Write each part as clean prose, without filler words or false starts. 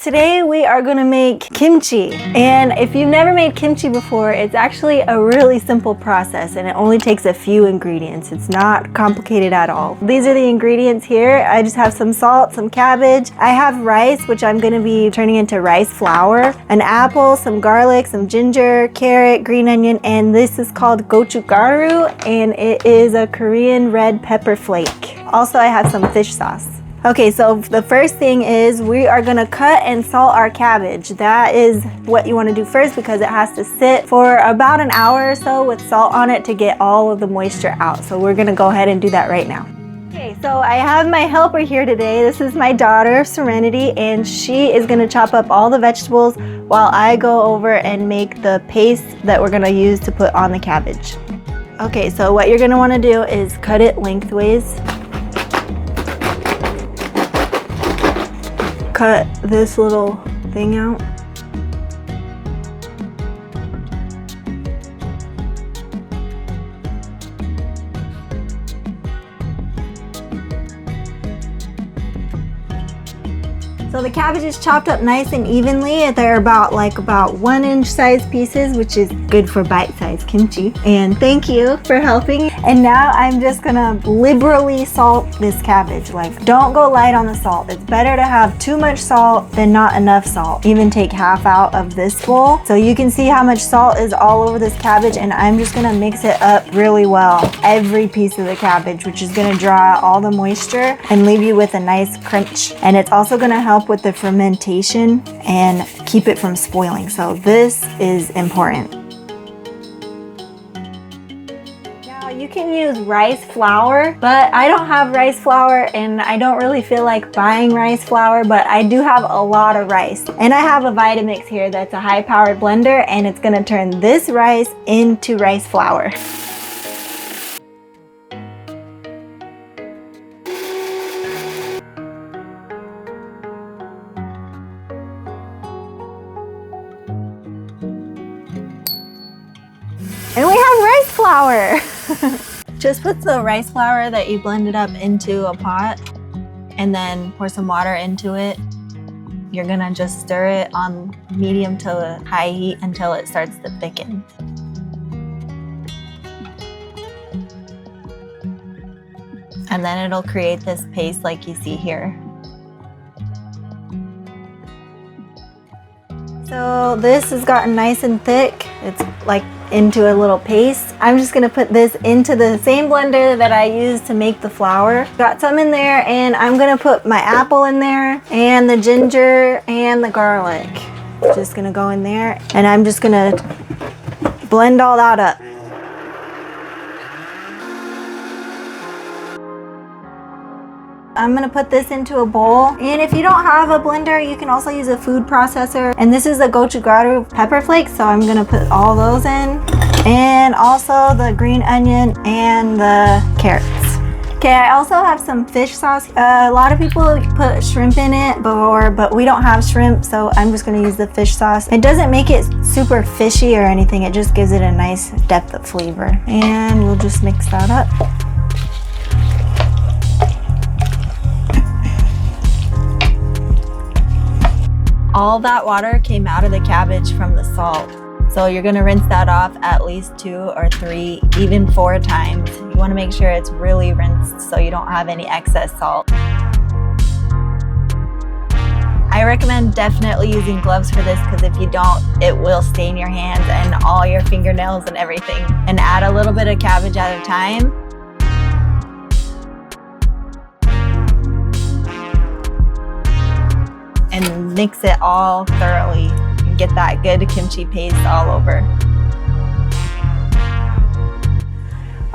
Today we are gonna make kimchi. And if you've never made kimchi before, it's actually a really simple process and it only takes a few ingredients. It's not complicated at all. These are the ingredients here. I just have some salt, some cabbage. I have rice, which I'm gonna be turning into rice flour, an apple, some garlic, some ginger, carrot, green onion, and this is called Gochugaru, and it is a Korean red pepper flake. Also, I have some fish sauce. Okay, so the first thing is we are gonna cut and salt our cabbage. That is what you wanna do first because it has to sit for about an hour or so with salt on it to get all of the moisture out. So we're gonna go ahead and do that right now. Okay, so I have my helper here today. This is my daughter, Serenity, and she is gonna chop up all the vegetables while I go over and make the paste that we're gonna use to put on the cabbage. Okay, so what you're gonna wanna do is cut it lengthways. Cut this little thing out. So the cabbage is chopped up nice and evenly. They're about 1 inch size pieces, which is good for bite-sized kimchi. And thank you for helping. And now I'm just gonna liberally salt this cabbage. Don't go light on the salt. It's better to have too much salt than not enough salt. Even take half out of this bowl. So you can see how much salt is all over this cabbage, and I'm just gonna mix it up really well. Every piece of the cabbage, which is gonna draw out all the moisture and leave you with a nice crunch. And it's also gonna help with the fermentation and keep it from spoiling. So this is important. Now you can use rice flour, but I don't have rice flour and I don't really feel like buying rice flour, but I do have a lot of rice. And I have a Vitamix here that's a high-powered blender, and it's gonna turn this rice into rice flour. And we have rice flour. Just put the rice flour that you blended up into a pot and then pour some water into it. You're gonna just stir it on medium to high heat until it starts to thicken. And then it'll create this paste like you see here. So this has gotten nice and thick. It's like into a little paste. I'm just gonna put this into the same blender that I used to make the flour. Got some in there, and I'm gonna put my apple in there and the ginger and the garlic. Just gonna go in there, and I'm just gonna blend all that up. I'm gonna put this into a bowl, and if you don't have a blender, you can also use a food processor. And this is the Gochugaru pepper flakes, so I'm gonna put all those in, and also the green onion and the carrots. Okay, I also have some fish sauce. A lot of people put shrimp in it, but we don't have shrimp, so I'm just gonna use the fish sauce. It doesn't make it super fishy or anything, it just gives it a nice depth of flavor. And we'll just mix that up. All that water came out of the cabbage from the salt. So you're gonna rinse that off at least 2 or 3, even 4 times. You wanna make sure it's really rinsed so you don't have any excess salt. I recommend definitely using gloves for this because if you don't, it will stain your hands and all your fingernails and everything. And add a little bit of cabbage at a time. And mix it all thoroughly and get that good kimchi paste all over.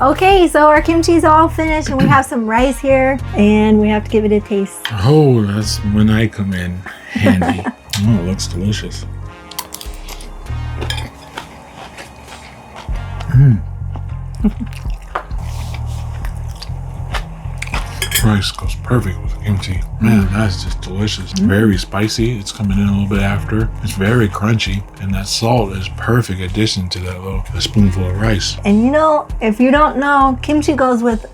Okay, so our kimchi's all finished and we have some rice here and we have to give it a taste. Oh, that's when I come in handy. Oh, it looks delicious. Rice goes perfect with kimchi. Man, that's just delicious. Very spicy. It's coming in a little bit after. It's very crunchy, and that salt is perfect addition to that a spoonful of rice. And you know, if you don't know, kimchi goes with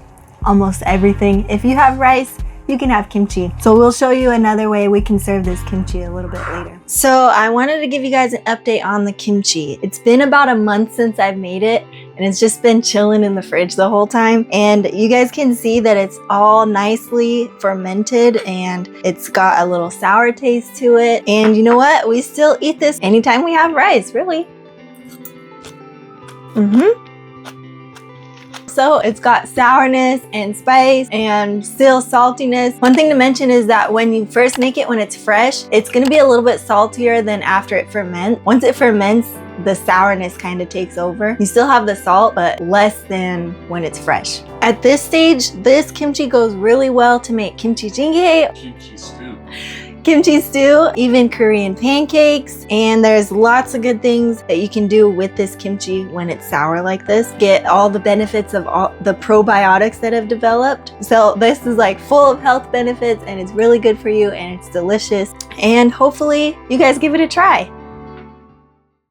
almost everything. If you have rice, you can have kimchi. So we'll show you another way we can serve this kimchi a little bit later. So I wanted to give you guys an update on the kimchi. It's been about a month since I've made it, and it's just been chilling in the fridge the whole time. And you guys can see that it's all nicely fermented and it's got a little sour taste to it. And you know what? We still eat this anytime we have rice, really. So it's got sourness and spice and still saltiness. One thing to mention is that when you first make it when it's fresh, it's gonna be a little bit saltier than after it ferments. Once it ferments, the sourness kind of takes over. You still have the salt, but less than when it's fresh. At this stage, this kimchi goes really well to make kimchi jjigae, kimchi stew, even Korean pancakes, and there's lots of good things that you can do with this kimchi when it's sour like this. Get all the benefits of all the probiotics that have developed. So this is like full of health benefits and it's really good for you and it's delicious. And hopefully you guys give it a try.